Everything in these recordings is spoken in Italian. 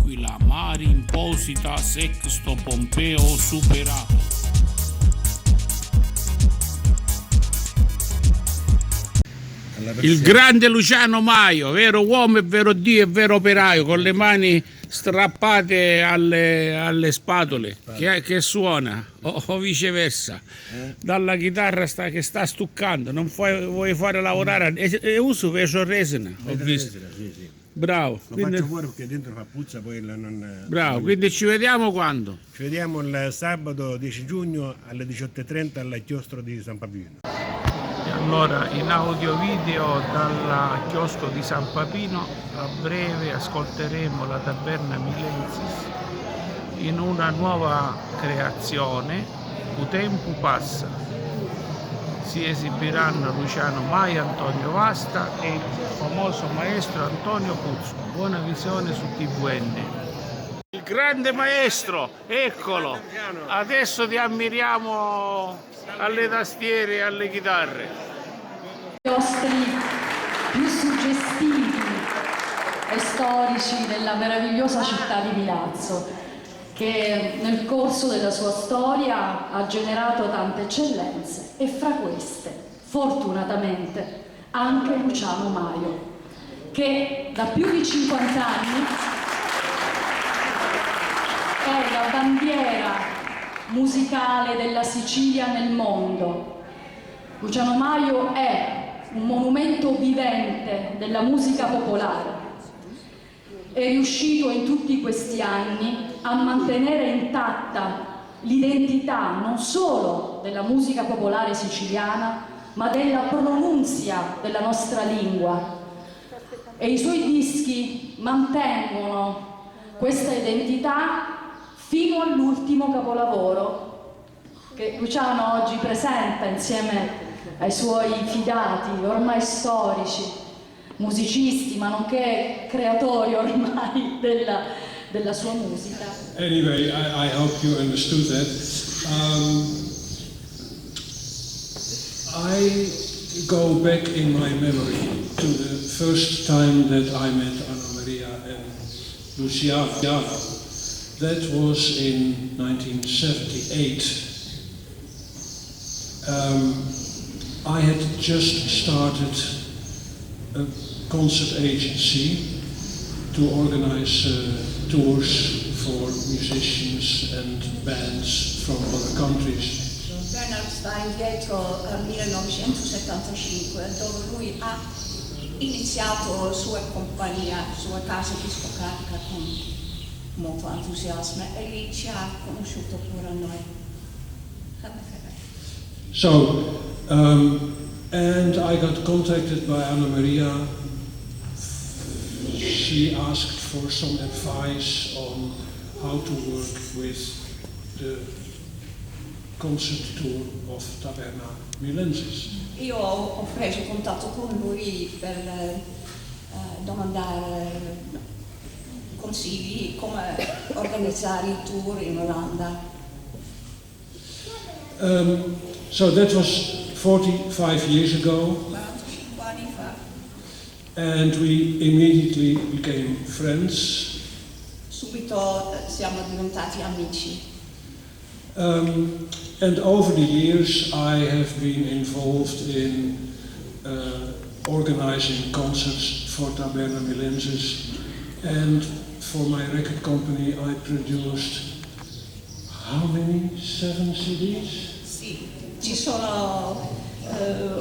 Aquila, Mari Imposita, Sexto Pompeo superato. Il grande Luciano Maio, vero uomo e vero Dio e vero operaio, con le mani strappate alle spatole, che suona, o viceversa, dalla chitarra che sta stuccando, non vuoi fare lavorare, e uso che c'ho resina, ho visto. Sì. Bravo. Lo faccio fuori perché dentro fa puzza, poi non... Bravo, quindi ci vediamo quando? Ci vediamo il sabato 10 giugno alle 18:30 al chiostro di San Papino. E allora in audio video dal chiosco di San Papino a breve ascolteremo la Taberna Milensis in una nuova creazione, U Tempo Passa. Si esibiranno Luciano Maio, Antonio Vasta e il famoso maestro Antonio Puzzo. Buona visione su TVN. Il grande maestro, eccolo, adesso ti ammiriamo alle tastiere e alle chitarre. I nostri più suggestivi e storici della meravigliosa città di Milazzo, che nel corso della sua storia ha generato tante eccellenze e fra queste, fortunatamente, anche Luciano Maio, che da più di 50 anni è la bandiera musicale della Sicilia nel mondo. Luciano Maio è un monumento vivente della musica popolare. È riuscito in tutti questi anni a mantenere intatta l'identità non solo della musica popolare siciliana, ma della pronunzia della nostra lingua. E i suoi dischi mantengono questa identità fino all'ultimo capolavoro che Luciano oggi presenta insieme ai suoi fidati, ormai storici, musicisti, ma nonché creatori ormai della sua musica. Anyway, I hope you understood that. I go back in my memory to the first time that I met Anna Maria and Luciano. That was in 1978. I had just started a concert agency to organize tours for musicians and bands from other countries. Bernard sta indietro al 1975, dove lui ha iniziato la sua compagnia, la sua casa discografica con molto entusiasmo e lì ci ha conosciuto pure a noi. So, and I got contacted by Anna Maria. She asked for some advice on how to work with the concert tour of Taberna Milensis. Io ho preso contatto con lui per domandare consigli come organizzare i tour in Olanda. So that was 45 years ago, 45 anni fa. and we immediately became friends. Subito siamo diventati amici. And over the years I have been involved in organizing concerts for Taberna Milensis, and for my record company I produced how many? 7 CDs? Sì, ci sono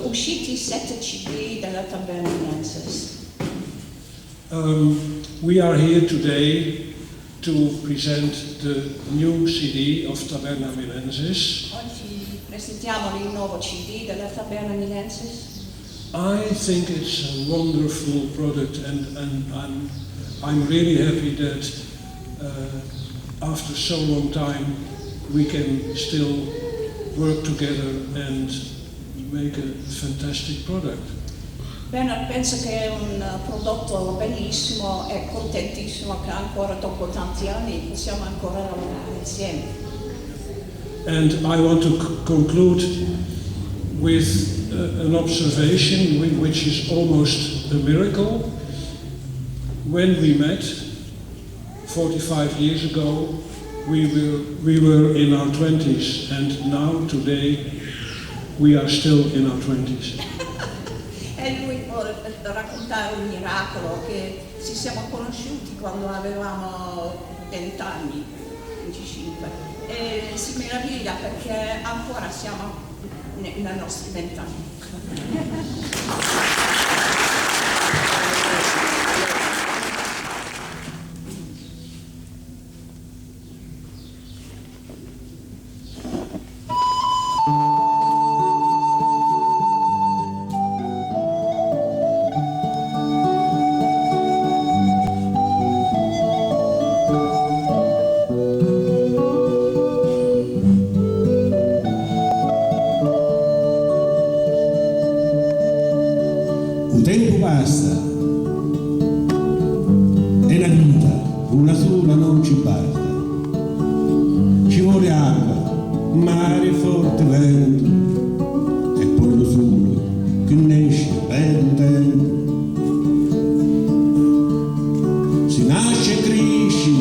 usciti 7 CD della Taberna Milensis. We are here today to present the new CD of Taberna Milensis. Oggi presentiamo il nuovo CD della Taberna Milensis. I think it's a wonderful product, and I'm really happy that after so long time we can still work together and make a fantastic product. Bernard pensa che è un prodotto bellissimo e contentissimo che ancora dopo tanti anni possiamo ancora lavorare insieme. And I want to conclude with an observation which is almost a miracle. When we met 45 years ago we were in our 20s, and now today we are still in our 20s. E lui può raccontare un miracolo, che ci siamo conosciuti quando avevamo 20 anni, 25, e si meraviglia perché ancora siamo nei nostri 20 anni. Il tempo passa, e la vita, una sola non ci basta. Ci vuole acqua, mare, forte vento, e poi lo sole che nasce per tempo. Si nasce e cresce,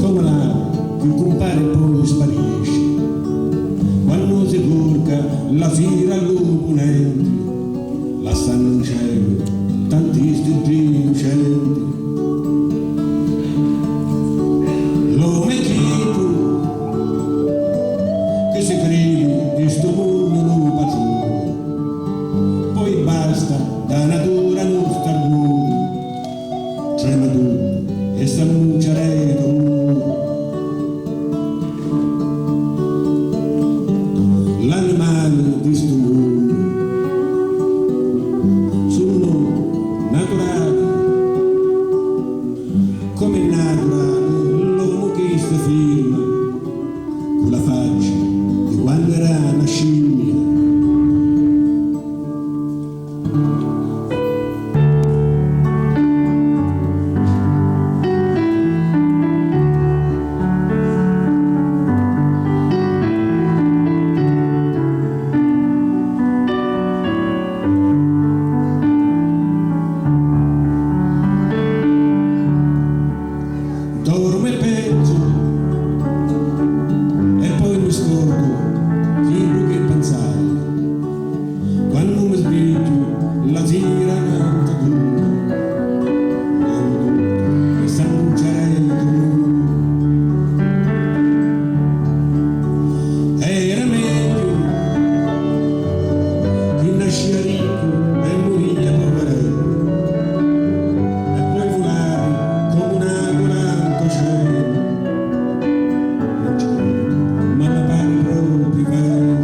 come l'acqua che compare e poi sparisce. Quando si corca la sera all'opponente, la stanno in cielo tanti stregini lucenti. L'uomo è tipo che si crede di sto mondo non paciuto, poi basta, da natura non sta nudo, trema tutto e s'annunciare tutto. L'animale di sto mondo sono naturali, come è naturale l'uomo che si firma con la faccia di quando era una scimmia. Dormo e penso e poi mi scordo quello che pensai. Quando mi sveglio la sera canta tutto, e s'annunciare tu. Era meglio che nascia ricco e moriglia poveretto, e poi volare come un'agola. Non ci credo, ma mi pare proprio vero.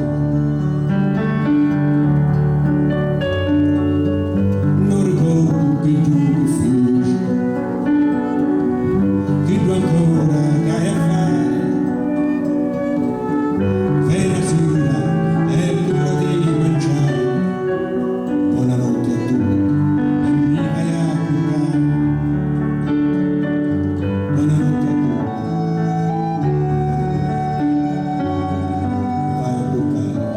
Non ricordo che tu mi feci, che tu ancora hai a fare. Fai la sera e l'ora di mangiare. Buonanotte a tutti e mi vai a curare. Buonanotte a tutti. Vai a bucare.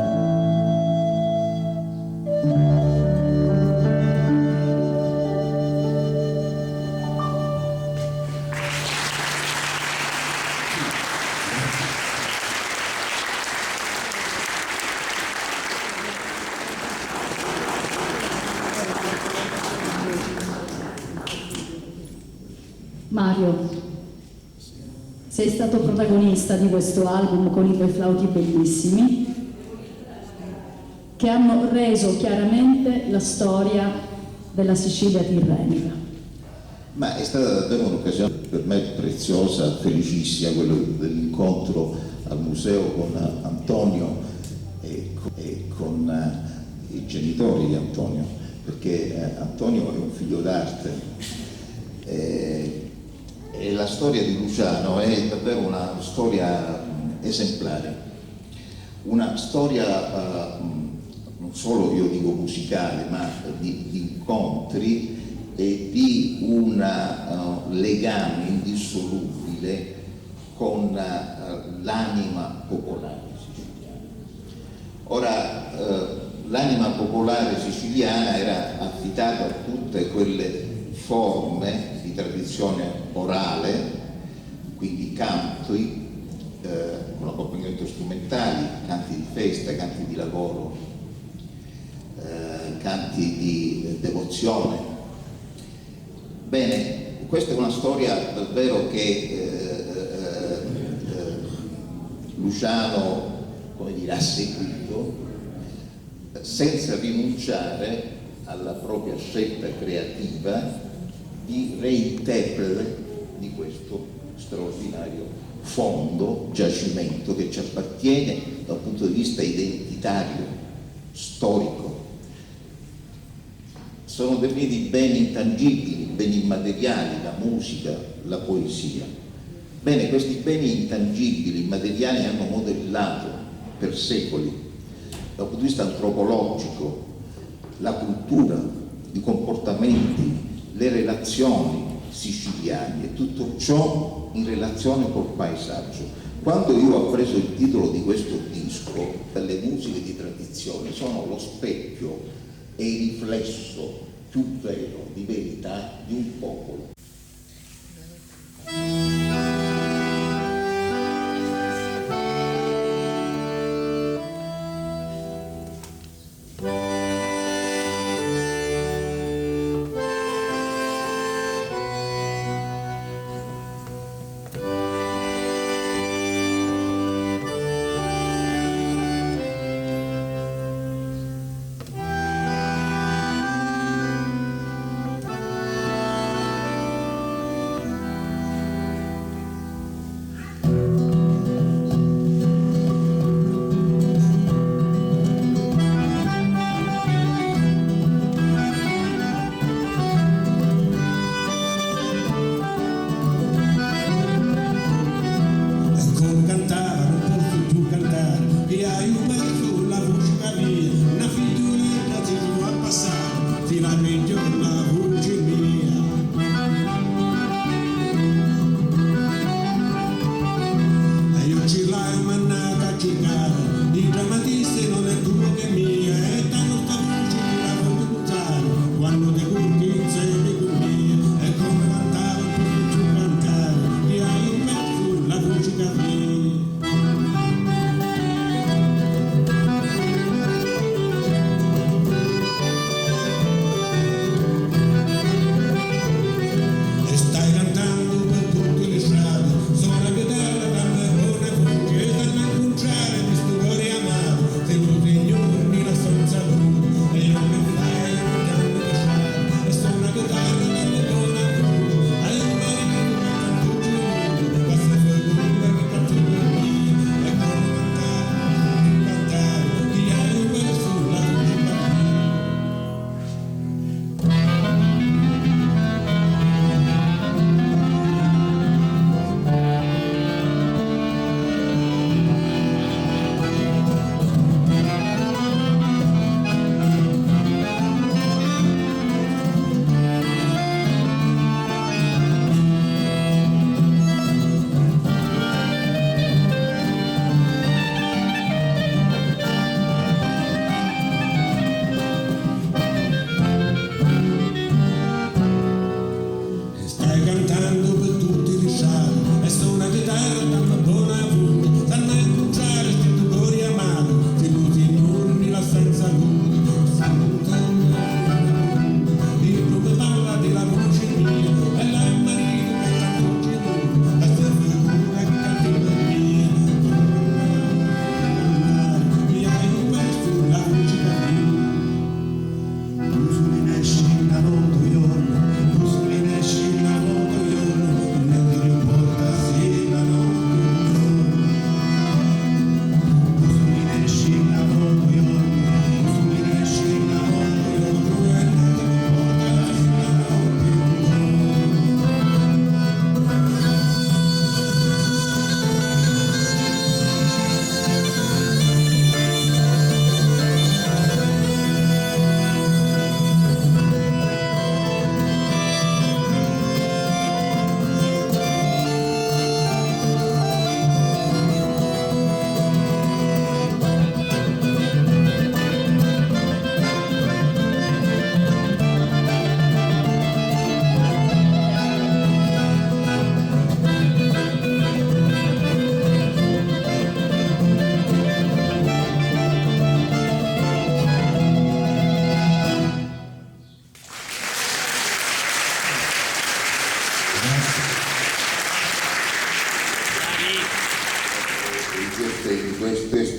Mario, sei stato protagonista di questo album con i tuoi flauti bellissimi che hanno reso chiaramente la storia della Sicilia tirrenica. Ma è stata davvero un'occasione per me preziosa, felicissima, quello dell'incontro al museo con Antonio e con i genitori di Antonio, perché Antonio è un figlio d'arte. E la storia di Luciano è davvero una storia esemplare, una storia non solo, io dico, musicale, ma di incontri e di un legame indissolubile con l'anima popolare siciliana. Ora, l'anima popolare siciliana era affidata a tutte quelle forme di di tradizione orale, quindi canti con accompagnamento strumentali, canti di festa, canti di lavoro, canti di devozione. Bene, questa è una storia davvero che Luciano, come dire, ha seguito senza rinunciare alla propria scelta creativa di reinterprete di questo straordinario fondo, giacimento che ci appartiene dal punto di vista identitario, storico. Sono definiti beni intangibili, beni immateriali, la musica, la poesia. Bene, questi beni intangibili, immateriali hanno modellato per secoli, dal punto di vista antropologico, la cultura, i comportamenti, le relazioni siciliane e tutto ciò in relazione col paesaggio. Quando io ho preso il titolo di questo disco, le musiche di tradizione sono lo specchio e il riflesso più vero di verità di un popolo.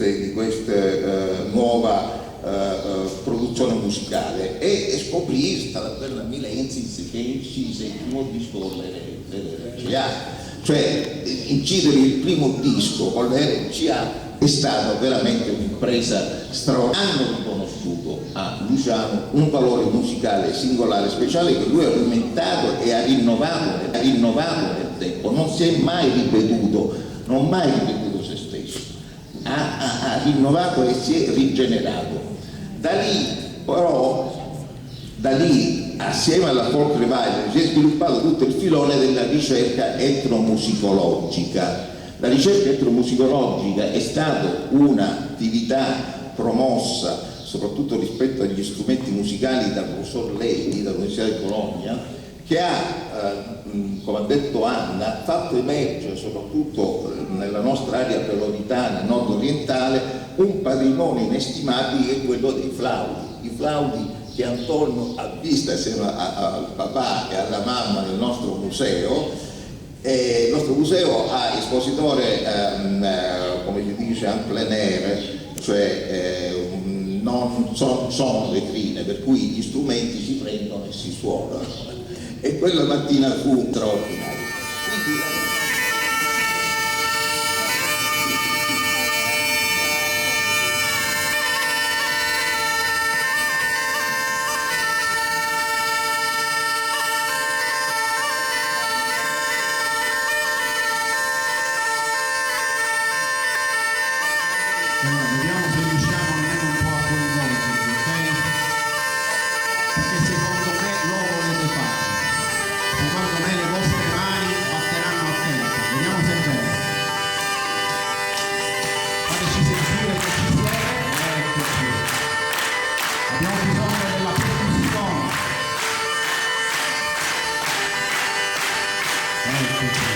di questa nuova produzione musicale e scoprì per la Milensis che incise il primo disco con l'RCA, cioè incidere il primo disco con l'RCA è stata veramente un'impresa straordinaria. Hanno riconosciuto a Luciano un valore musicale singolare, speciale, che lui ha alimentato e ha rinnovato nel tempo, non si è mai ripetuto, non mai ripetuto se stesso, ha rinnovato e si è rigenerato. Da lì, assieme alla folk revival, si è sviluppato tutto il filone della ricerca etnomusicologica. La ricerca etnomusicologica è stata un'attività promossa soprattutto rispetto agli strumenti musicali dal professor Levi dall'Università di Bologna, che ha, come ha detto Anna, fatto emergere soprattutto nella nostra area peloritana nord-orientale un patrimonio inestimabile, che è quello dei flauti. I flauti che Antonio ha visto assieme al papà e alla mamma nel nostro museo. Il nostro museo ha espositore, come si dice, en plein air, cioè non sono vetrine, per cui gli strumenti si prendono e si suonano, e quella mattina fu straordinario. Vediamo se riusciamo almeno un po' a coinvolgervi, ok? Perché secondo me lo volete fare. Secondo me le vostre mani batteranno a tempo. Vediamo se è vero. Fateci sentire che ci siete. Eccoci. Abbiamo bisogno della percussione. Eccoci.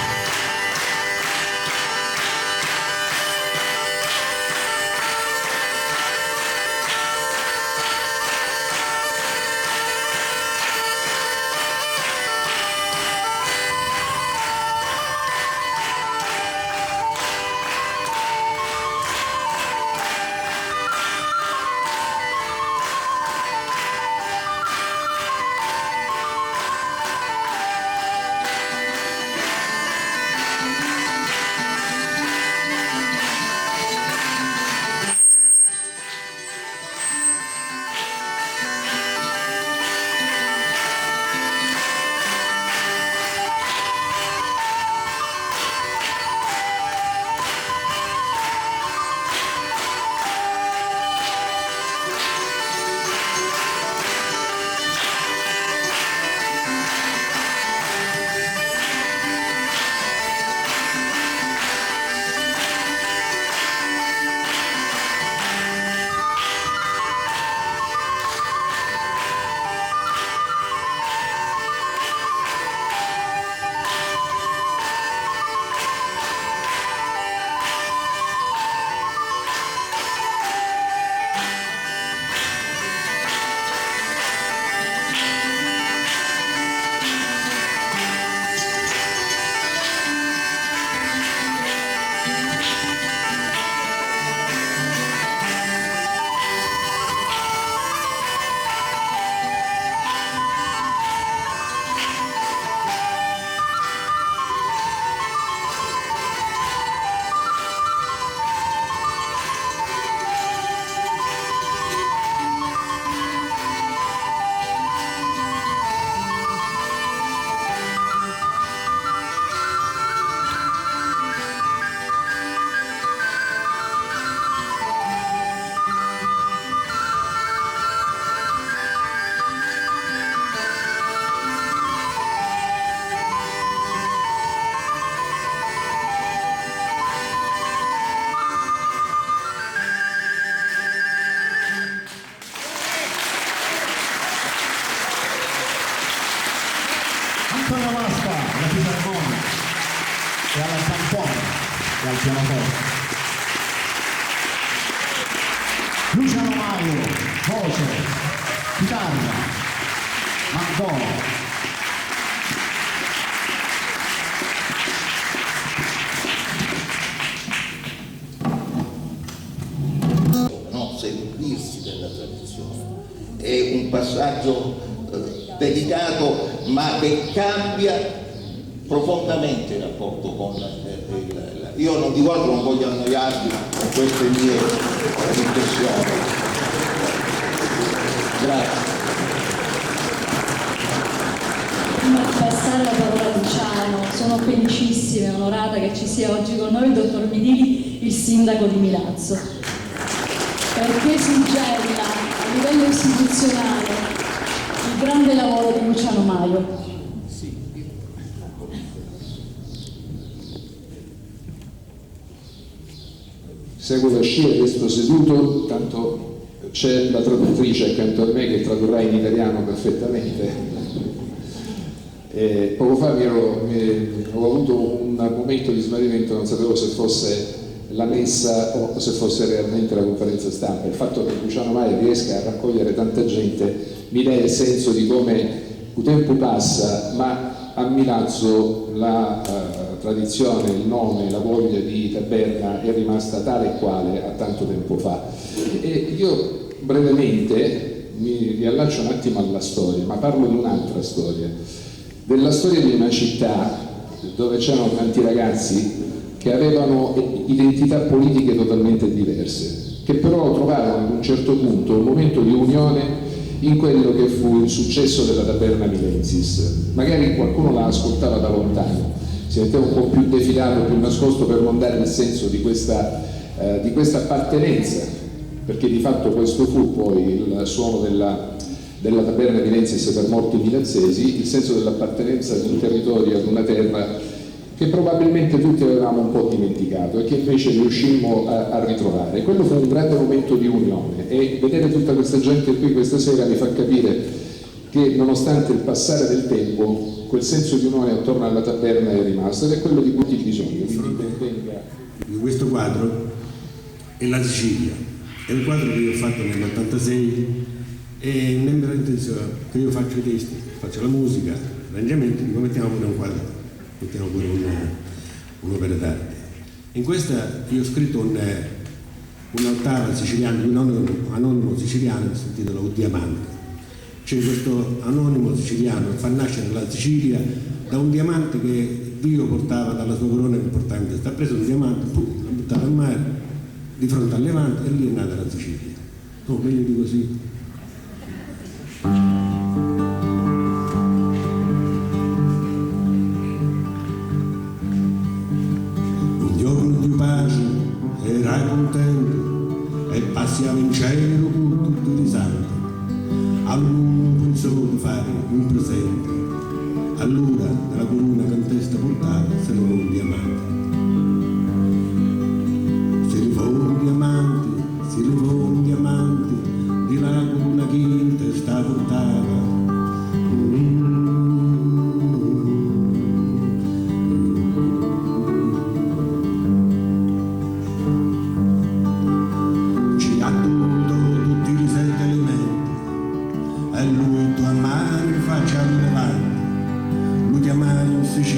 Antonio Vasca alla fisarmonica e alla zampona e al pianoforte. Luciano Maio, voce, chitarra, mandolino. È un passaggio delicato, ma che cambia profondamente il rapporto con io non dico altro, non voglio annoiarvi con queste mie riflessioni. Grazie. Prima di passare la parola a Luciano, sono felicissima e onorata che ci sia oggi con noi il dottor Minili, il sindaco di Milazzo, perché suggella a livello istituzionale il grande lavoro di Luciano Maio. Seguo la scia, resto seduto, tanto c'è la traduttrice accanto a me che tradurrà in italiano perfettamente. Poco fa ho avuto un momento di smarrimento, non sapevo se fosse la messa o se fosse realmente la conferenza stampa. Il fatto che Luciano Maio riesca a raccogliere tanta gente mi dà il senso di come il tempo passa, ma a Milazzo la tradizione, il nome, la voglia di taberna è rimasta tale e quale a tanto tempo fa. E io brevemente mi riallaccio un attimo alla storia, ma parlo di un'altra storia, della storia di una città dove c'erano tanti ragazzi che avevano identità politiche totalmente diverse, che però trovarono ad un certo punto un momento di unione in quello che fu il successo della Taberna Milensis. Magari qualcuno la ascoltava da lontano, si metteva un po' più defilato, più nascosto per non dare il senso di questa appartenenza, perché di fatto questo fu poi il suono della Taberna Milensis per molti milazzesi, il senso dell'appartenenza ad un territorio, ad una terra che probabilmente tutti avevamo un po' dimenticato e che invece riuscimmo a ritrovare. Quello fu un grande momento di unione e vedere tutta questa gente qui questa sera mi fa capire che nonostante il passare del tempo quel senso di unione attorno alla taberna è rimasto ed è quello di cui ti bisogno. Di questo quadro è la Sicilia, è un quadro che io ho fatto nell'86 e nemmeno intenzione che io faccio i testi, faccio la musica, l'arrangiamento, dico mettiamo pure un quadro, mettiamo pure un'opera d'arte. In questa io ho scritto un'ottava siciliana, un anonimo siciliano che si intitola O Diamante. C'è questo anonimo siciliano che fa nascere la Sicilia da un diamante che Dio portava dalla sua corona che portava in testa. Ha preso un diamante, l'ha buttato al mare di fronte al Levante e lì è nata la Sicilia. No, meglio di così. Un giorno di pace era contento e passiamo in cielo con tutti i santi. All'uno pensò di fare un presente, allora della corona che in testa portava se non un diamante. Si rifò un diamante, di la corona che in testa portava. Ci ha dovuto tutti i 7 elementi e lui tu a mare faccia levante, lui chiamare un siciliano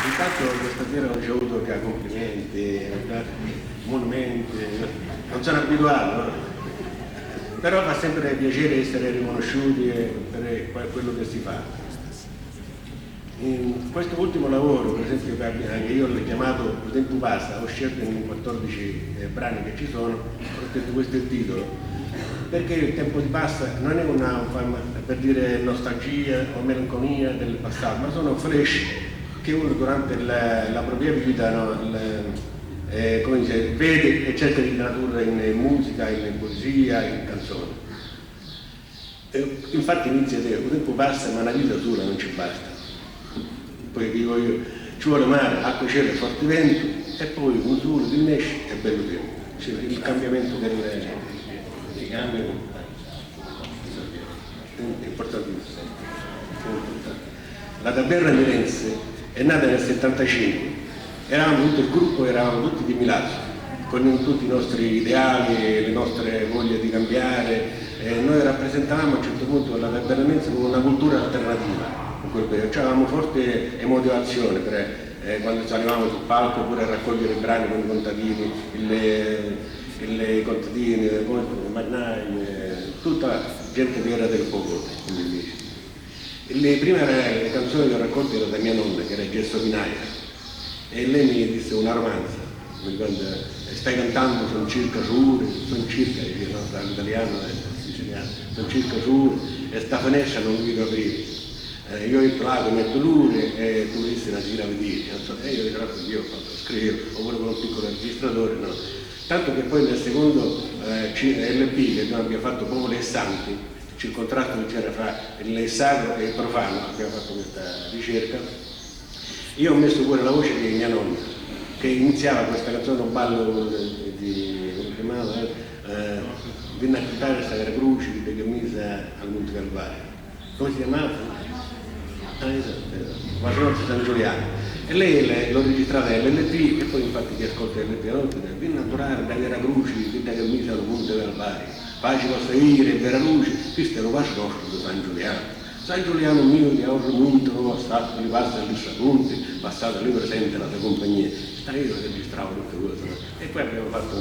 intanto questa sera non ci ho avuto che complimenti, monumenti, non sono abituato, no? Però fa sempre piacere essere riconosciuti per quello che si fa. In questo ultimo lavoro, per esempio, che io l'ho chiamato Il tempo passa, ho scelto in 14 brani che ci sono, ho scritto questo è il titolo, perché il tempo di passa non è una per dire nostalgia o melanconia del passato, ma sono flash che uno durante la propria vita, no, come dice, vede e cerca di tradurre in musica, in poesia, in canzoni. Infatti inizia a dire, il tempo passa ma una vita sola non ci basta. Poi dico io, ci vuole mare, acqua, cielo e forte vento, e poi un sole che nasce e bello tempo. Cioè, il cambiamento dei cambi è importantissimo. La taberna mirense è nata nel 75, eravamo tutto il gruppo, eravamo tutti di Milazzo, con tutti i nostri ideali, le nostre voglie di cambiare, noi rappresentavamo a un certo punto la taberna mirense come una cultura alternativa. In quel periodo avevamo forte emotivazione quando salivamo sul palco, oppure a raccogliere i brani con i contadini, i contadini, i marinai, tutta gente che era del popolo. Le prime le canzoni che ho raccolto erano da mia nonna, che era gelsominaia, e lei mi disse una romanza, mi ricordo, stai cantando, sono circa sure, sono circa, no, dall'italiano siciliano, sono circa sure, e sta finestra non vi aprire. Io entro là, metto l'ure e tu rissi una gira a vedere, non so, io ho fatto scrivere, oppure con un piccolo registratore, no. Tanto che poi nel secondo LP che noi abbiamo fatto Popoli e Santi, il contrasto che c'era fra il sacro e il profano, abbiamo fatto questa ricerca, io ho messo pure la voce di mia nonna, che iniziava questa canzone, un ballo di, come chiamava, venne a cantare Sacra Croce di Camisa al Monte Calvario. Come si chiamava? Ma sono San Giuliano, e lei l'ho registrata nell'LP, e poi infatti chi ascolta l'LP viene a adorare da vera Croce di Camisa al Monte Calvario, pace vostra ira e vera luce, questo è lo pace nostro di San Giuliano. San Giuliano mio che oggi monte non stato, li passa lì trapunti, passate lì presente la tua compagnia. Sta io che registravo tutte queste cose, no? E poi abbiamo fatto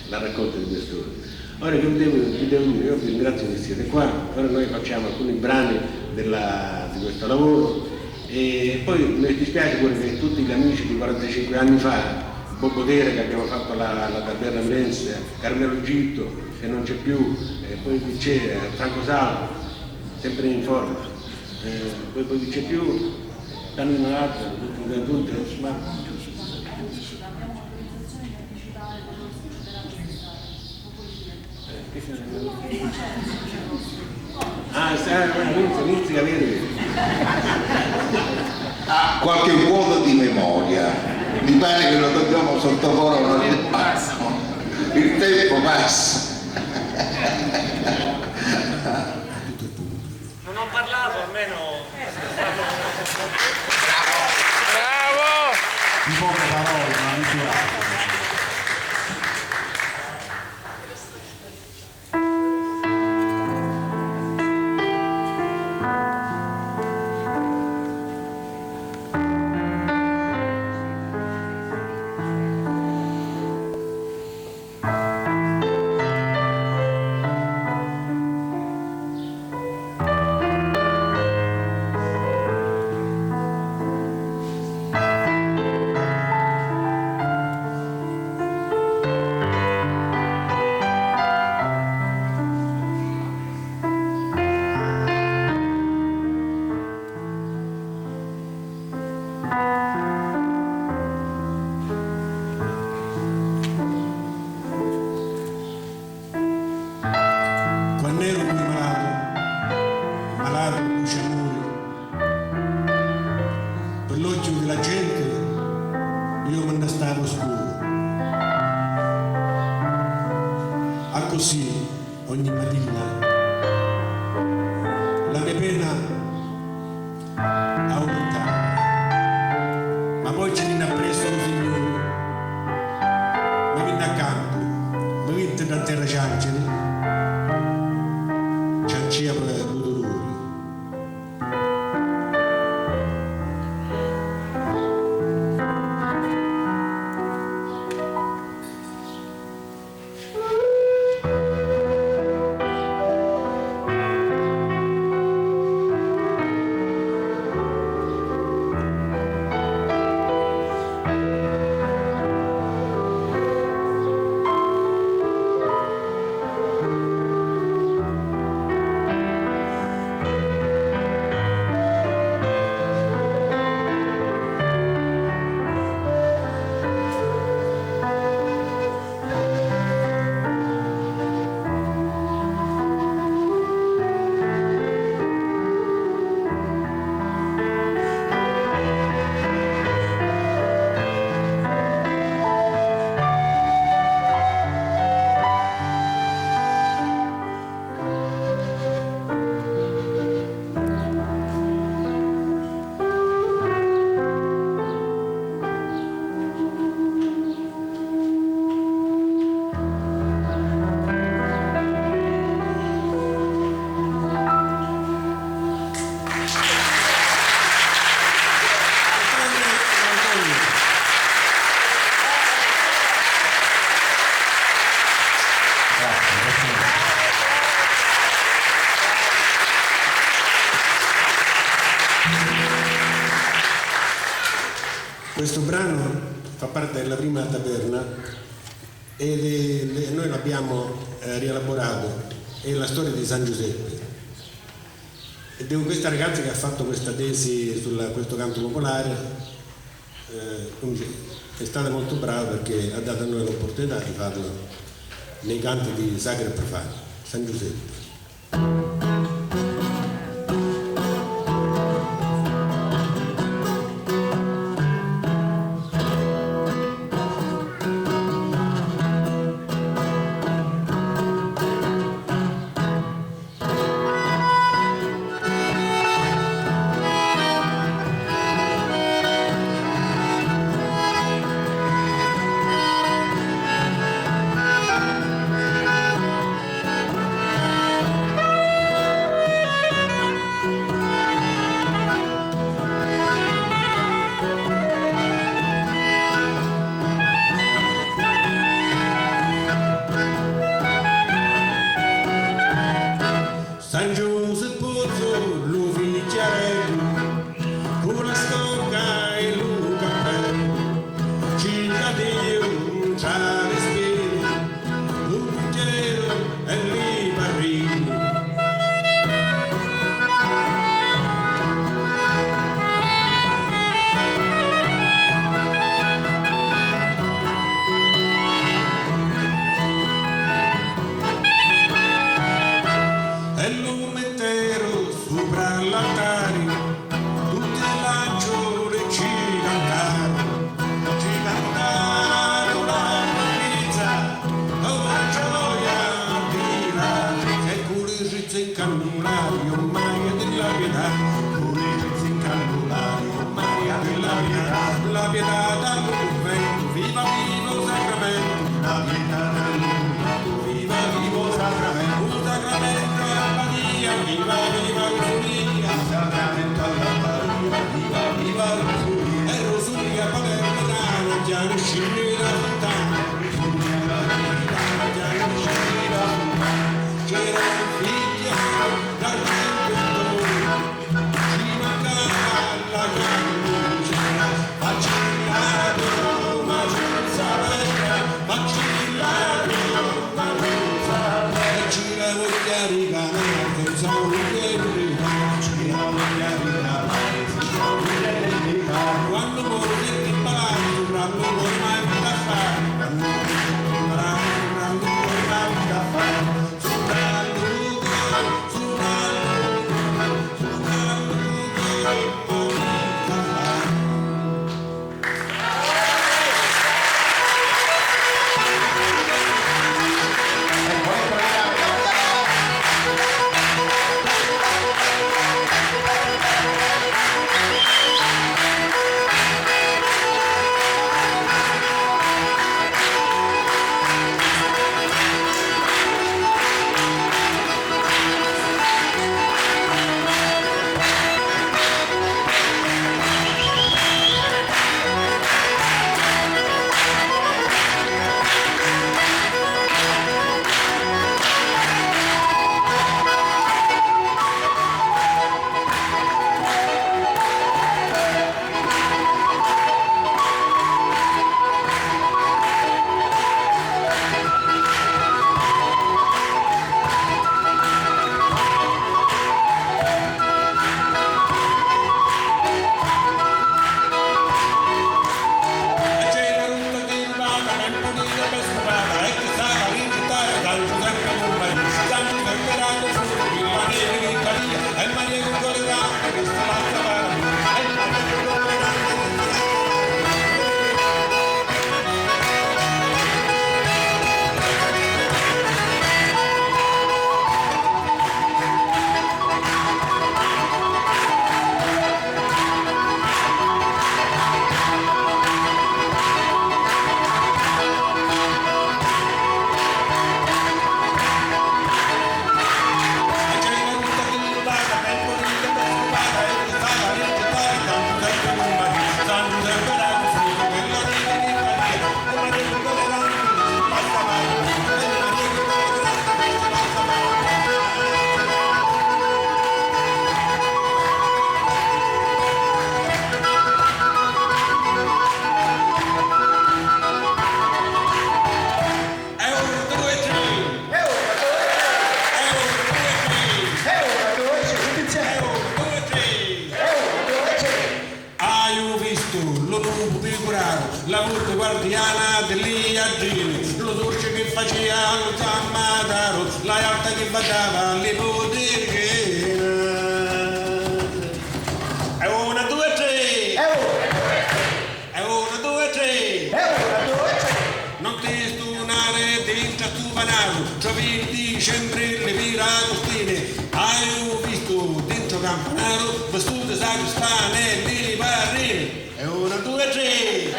la raccolta di queste cose. Ora che vi devo dire, io vi ringrazio che siete qua, ora noi facciamo alcuni brani di questo lavoro, e poi mi dispiace pure che tutti gli amici di 45 anni fa, Bobodere che abbiamo fatto la taberna mirense, Carmelo Gitto che non c'è più, poi chi c'è, Franco Salvo, sempre in forma, poi chi c'è più, Danny Malato, tutti, insomma. Inizia a avere qualche vuoto di memoria, mi pare che lo dobbiamo sottoporre, il tempo passa. Non ho parlato, almeno. Di poche parole, ma misurate. Così ogni mattina la mia pena aumentava, ma poi ci viene appresso lo Signore, mi viene accanto, mi viene da terra ciancere, ciancia per il dolore. Questo brano fa parte della prima taverna e noi l'abbiamo rielaborato, è la storia di San Giuseppe. Ed è questa ragazza che ha fatto questa tesi su questo canto popolare, è stata molto brava perché ha dato a noi l'opportunità di farlo nei canti di sacri e profani. San Giuseppe. San Giuseppe lo figliarello, con la stocca e il cappello, cittadino tra le spine, lo bicchiere e i barrini. E lo mettero sopra l'altare, tutte lanciole ci cantarono la pizza, la gioia di là, e con le rizze in cannulario, Maria della pietà, con le rizze in cannulario, Maria della pietà, la pietà dal convento, viva vivo sacramento, la pietà dal convento, viva vivo sacramento, un sacramento. Viva, viva l'usuria, sacramento alla Maria, viva, viva l'usuria, e Rosuria palermitana, già uscire da lontano, Rosuria palermitana, già uscire da lontano, c'era un figlio dal tempio, ci mancava la cannuccia, vacillato, ma non sapeva, vacillato, ma non sapeva, e ci la voglia ricanare. Quando volete imparare, non vuoi mai da fare. Quando volete imparare, non vuoi mai da fare. la corte guardiana degli agini, lo dolce che faceva lo zammataro, la alta che badava alle poterine. È una, due, tre! È una, due, tre! Non ti stunare dentro a tu panaro, giovedì dicembre le piragostine, hai visto dentro campanaro, vestute sacrostane e li barrine. È una, due, tre!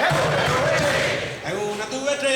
È una, due, tre!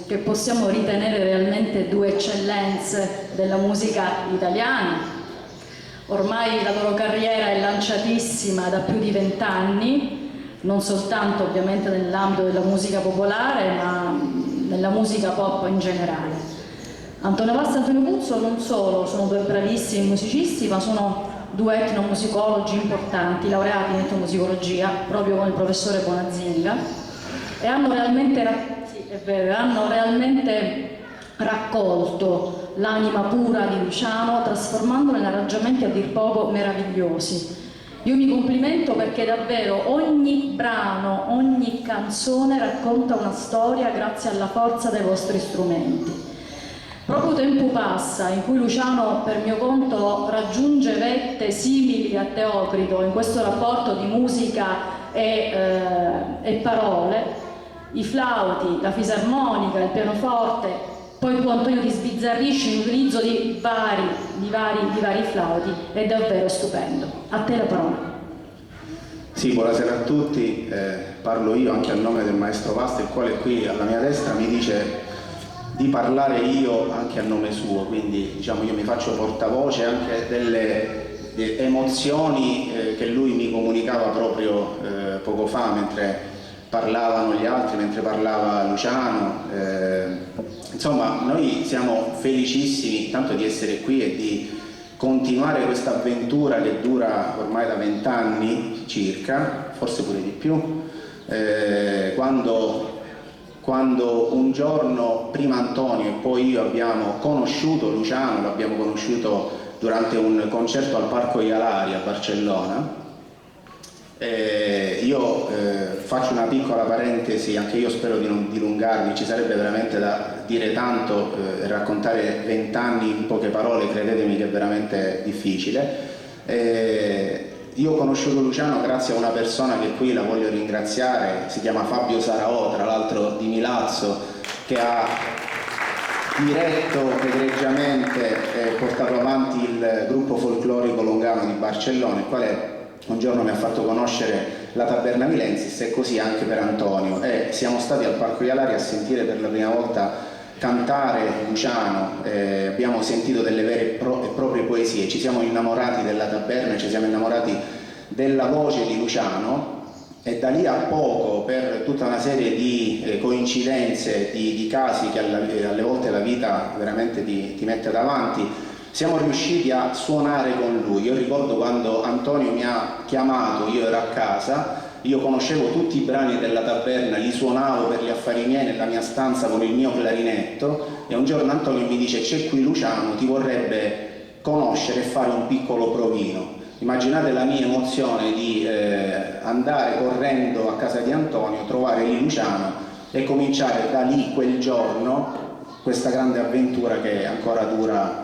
Che possiamo ritenere realmente due eccellenze della musica italiana. Ormai la loro carriera è lanciatissima da più di 20 anni, non soltanto ovviamente nell'ambito della musica popolare, ma nella musica pop in generale. Antonio Vasta e Antonio Puzzo non solo sono due bravissimi musicisti, ma sono due etnomusicologi importanti, laureati in etnomusicologia, proprio con il professore Bonazinga, e hanno realmente raccolto l'anima pura di Luciano, trasformandola in arrangiamenti a dir poco meravigliosi. Io mi complimento perché davvero ogni brano, ogni canzone racconta una storia grazie alla forza dei vostri strumenti. Proprio tempo passa in cui Luciano, per mio conto, raggiunge vette simili a Teocrito in questo rapporto di musica e parole. I flauti, la fisarmonica, il pianoforte, poi tu Antonio ti sbizzarrisci l'utilizzo di vari flauti, è davvero stupendo. A te la parola. Sì, buonasera a tutti, parlo io anche a nome del maestro Vasta, il quale qui alla mia destra mi dice di parlare io anche a nome suo, quindi diciamo io mi faccio portavoce anche delle emozioni che lui mi comunicava proprio poco fa mentre parlavano gli altri, mentre parlava Luciano. Insomma, noi siamo felicissimi tanto di essere qui e di continuare questa avventura che dura ormai da 20 anni circa, forse pure di più, quando un giorno prima Antonio e poi io abbiamo conosciuto Luciano, l'abbiamo conosciuto durante un concerto al Parco Ialari a Barcellona. Io faccio una piccola parentesi, anche io spero di non dilungarmi, ci sarebbe veramente da dire tanto e raccontare 20 anni in poche parole, credetemi che è veramente difficile. Io ho conosciuto Luciano grazie a una persona che qui la voglio ringraziare, si chiama Fabio Sarao, tra l'altro di Milazzo, che ha diretto egregiamente e portato avanti il gruppo folclorico Longano di Barcellona, il quale un giorno mi ha fatto conoscere la Taberna Milensis e così anche per Antonio, e siamo stati al Parco Ialari a sentire per la prima volta cantare Luciano, abbiamo sentito delle vere e proprie poesie, ci siamo innamorati della taberna, ci siamo innamorati della voce di Luciano e da lì a poco, per tutta una serie di coincidenze, di casi che alle volte la vita veramente ti mette davanti, siamo riusciti a suonare con lui. Io ricordo quando Antonio mi ha chiamato, io ero a casa, io conoscevo tutti i brani della taberna, li suonavo per gli affari miei nella mia stanza con il mio clarinetto, e un giorno Antonio mi dice: c'è qui Luciano, ti vorrebbe conoscere e fare un piccolo provino. Immaginate la mia emozione di andare correndo a casa di Antonio, trovare lì Luciano e cominciare da lì quel giorno questa grande avventura che ancora dura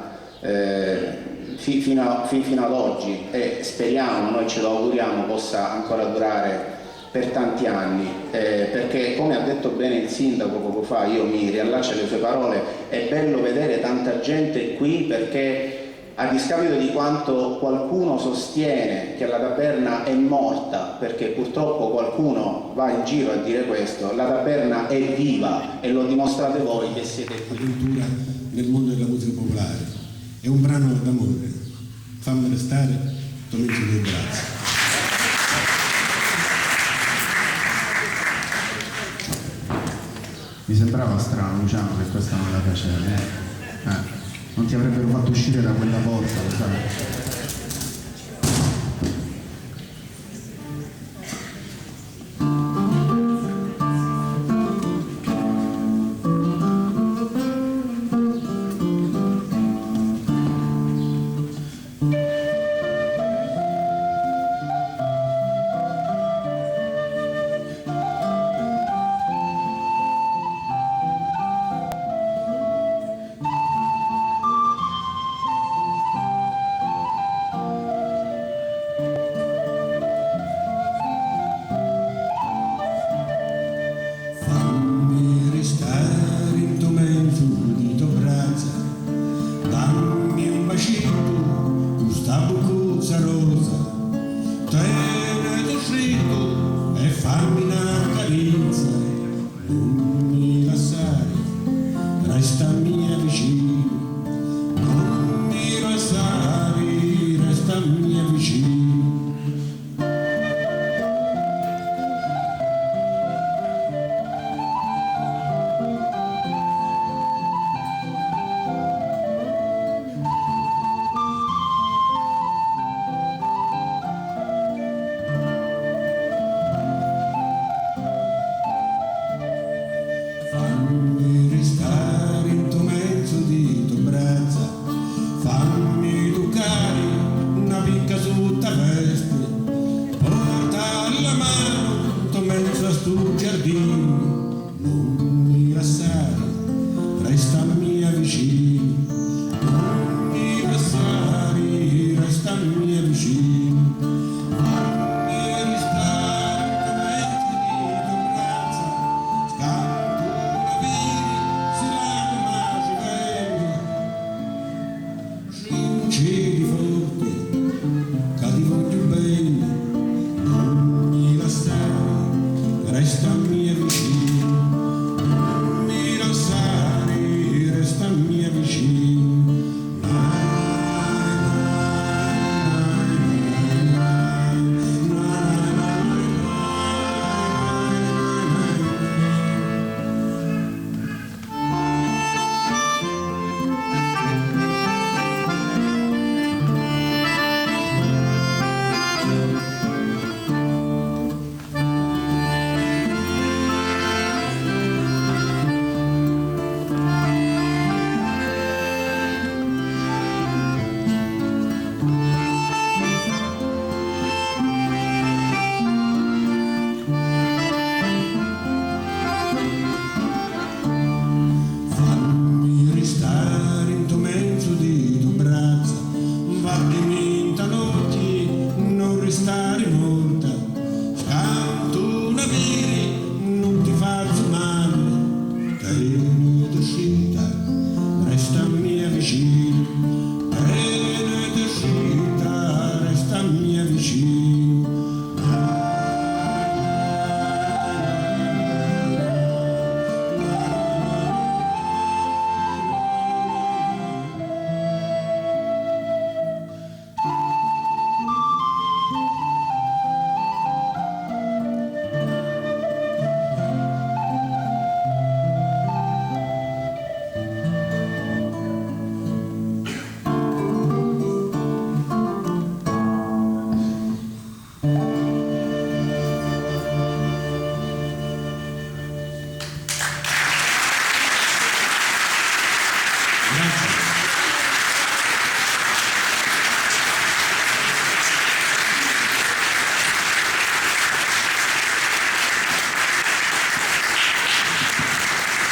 fino ad oggi, e speriamo, noi ce lo auguriamo, possa ancora durare per tanti anni, perché come ha detto bene il sindaco poco fa, io mi riallaccio alle sue parole, è bello vedere tanta gente qui, perché a discapito di quanto qualcuno sostiene che la Taberna è morta, perché purtroppo qualcuno va in giro a dire questo, la Taberna è viva e lo dimostrate voi che siete qui. Cultura nel mondo della musica popolare. È un brano d'amore. Fammelo stare, Domenico De Brazza. Mi sembrava strano, Luciano, che questa non la facevi. Non ti avrebbero fatto uscire da quella porta, lo sai?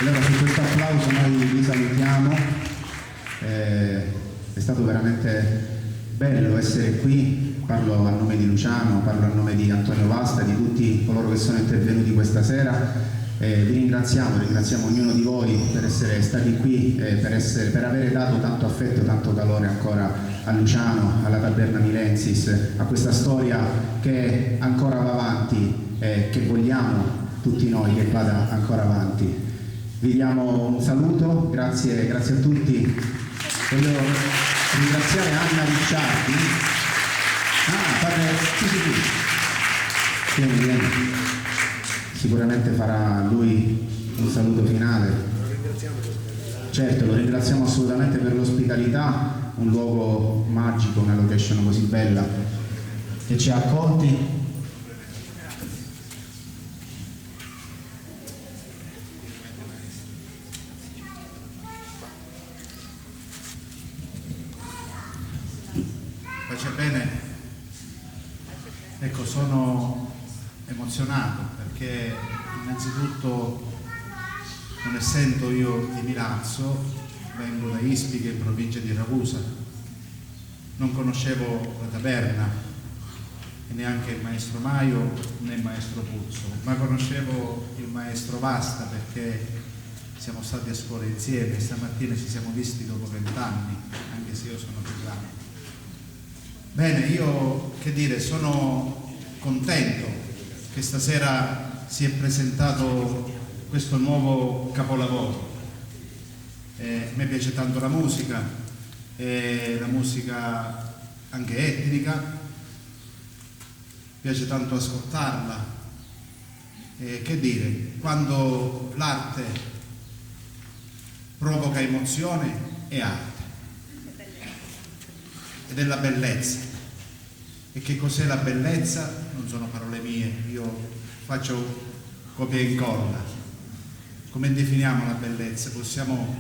Allora, con questo applauso noi vi salutiamo, è stato veramente bello essere qui parlo a nome di Luciano, parlo a nome di Antonio Vasta, di tutti coloro che sono intervenuti questa sera. Vi ringraziamo ognuno di voi per essere stati qui, per avere dato tanto affetto, tanto calore ancora a Luciano, alla Taberna Milensis, a questa storia che ancora va avanti e che vogliamo tutti noi che vada ancora avanti. Vi diamo un saluto, grazie a tutti. Voglio ringraziare Anna Ricciardi. Vieni. Sicuramente farà lui un saluto finale. Certo, lo ringraziamo assolutamente per l'ospitalità, un luogo magico, una location così bella che ci ha accolti. Pace bene, ecco, sono emozionato perché innanzitutto, non essendo io di Milazzo, vengo da Ispiche in provincia di Ragusa, non conoscevo la taberna e neanche il maestro Maio né il maestro Puzzo, ma conoscevo il maestro Vasta perché siamo stati a scuola insieme e stamattina ci siamo visti dopo 20 anni, anche se io sono più grande. Bene, io che dire, sono contento che stasera si è presentato questo nuovo capolavoro. A me piace tanto la musica anche etnica, piace tanto ascoltarla. Che dire, quando l'arte provoca emozione è arte ed è la bellezza. E che cos'è la bellezza? Non sono parole mie, io faccio copia e incolla. Come definiamo la bellezza? Possiamo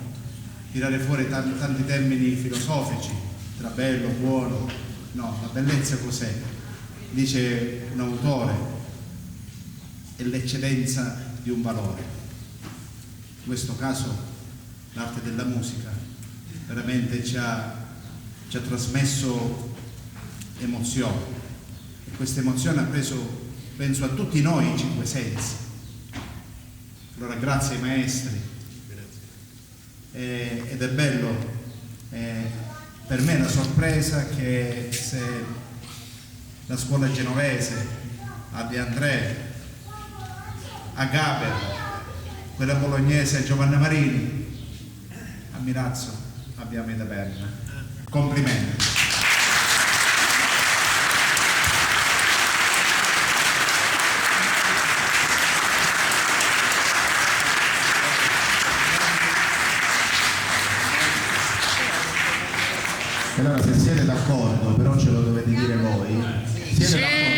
tirare fuori tanti termini filosofici, tra bello, buono. No, la bellezza cos'è? Dice un autore, è l'eccellenza di un valore. In questo caso l'arte della musica veramente ci ha trasmesso emozione, e questa emozione ha preso, penso, a tutti noi i 5 sensi. Allora grazie ai maestri, ed è bello, per me è una sorpresa che se la scuola genovese a De André, a Gaber, quella bolognese a Giovanna Marini, a Milazzo abbiamo i Taberna. Complimenti. Allora, se siete d'accordo, però ce lo dovete dire voi, siete d'accordo?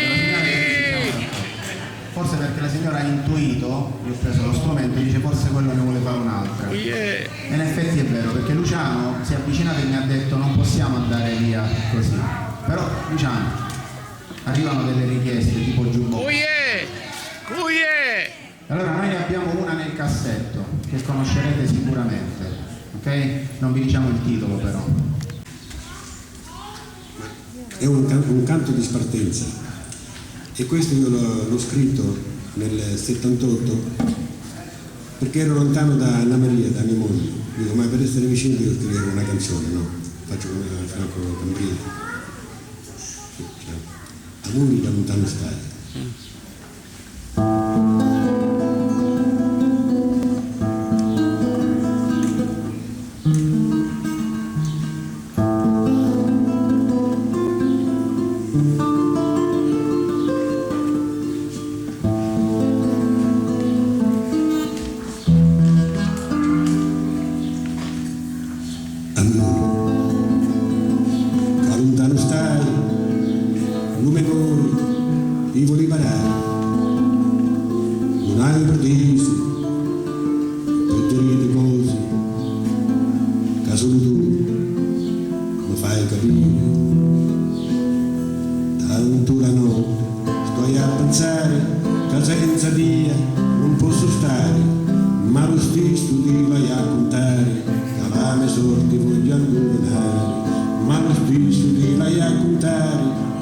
Forse perché la signora ha intuito, io ho preso lo strumento e dice forse quello ne vuole fare un'altra. E in effetti è vero, perché Luciano si è avvicinato e mi ha detto non possiamo andare via così. Però Luciano, arrivano delle richieste tipo giubbotto. Allora noi ne abbiamo una nel cassetto che conoscerete sicuramente, ok? Non vi diciamo il titolo però. È un canto di spartenza, e questo io l'ho scritto nel 78 perché ero lontano da Anna Maria, da mia moglie. Dico, ma per essere vicino devo scrivere una canzone, no? Faccio come Franco Cambrieri. Auguri da lontano stai.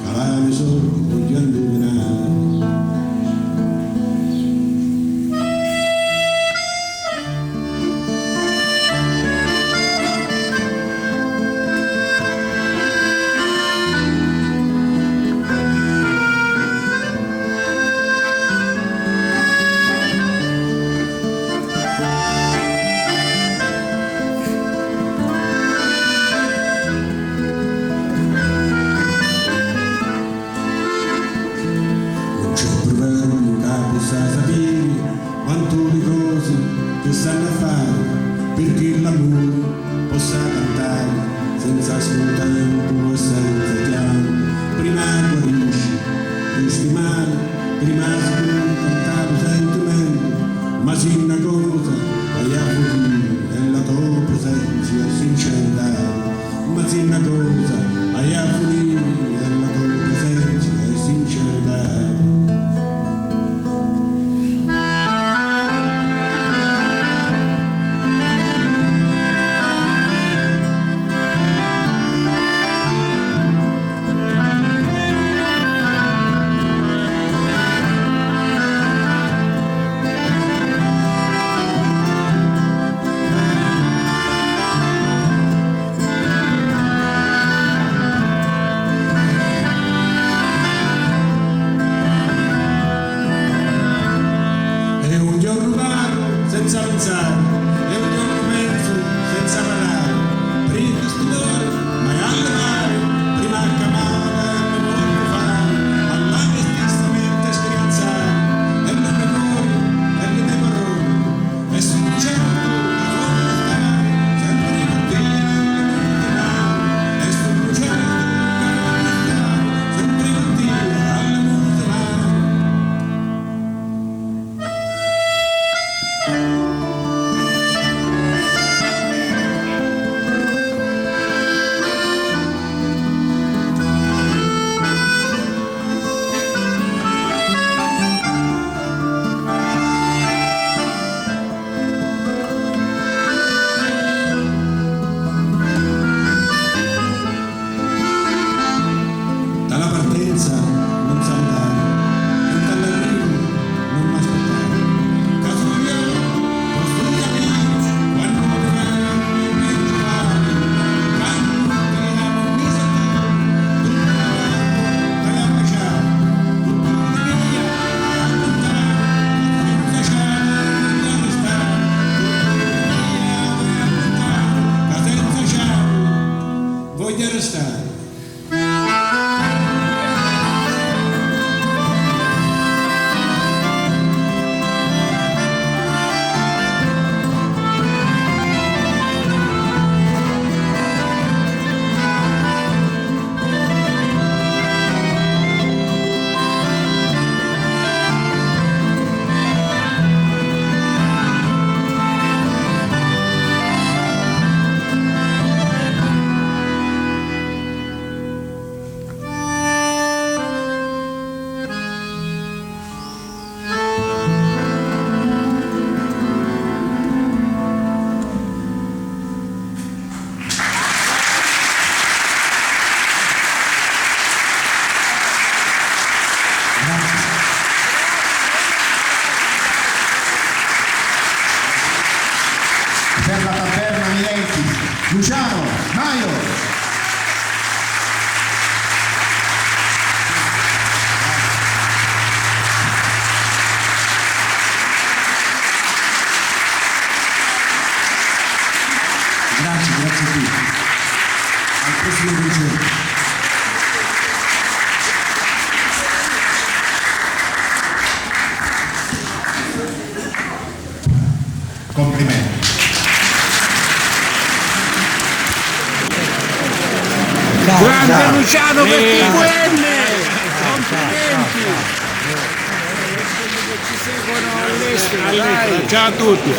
Calame sapere quanto le cose che stanno a fare, perché l'amore possa cantare senza scontanto e senza chiamo. Prima guarisci questi mali, prima scontato sentimento, ma se una cosa hai a fuori è la tua presenza e sincerità, ma se una cosa hai a fuori è la tua presenza e sincerità. Senza pensare, è un giorno mezzo senza parlare, prima di studiare, ma è alle mare, prima a camare e non voglio fare, all'anche stessamente scrianzare, e non mi muoio, e non mi parole, e sul certo la voglio stare, sempre di mattina e non di mare, e sul certo la voglio stare, sempre di mattina alle multe mare. Dalla partenza non saltare, e dall'arrivo non aspettare. Caso io, costruisci quando vorrai mi trovare, quando troviamo mi sentire, tutto il corpo dalla baciare, tutto di via a lontare, senza ciao non restare, tutto di via a lontare, senza ciao voglio restare. Per la taverna Milenti, Luciano Maio. Grazie a tutti. Al prossimo concerto. Complimenti. Grande Luciano per TQN! Complimenti! Ci seguono all'estero. Ciao a tutti!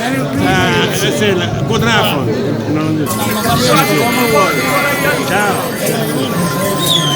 Ciao!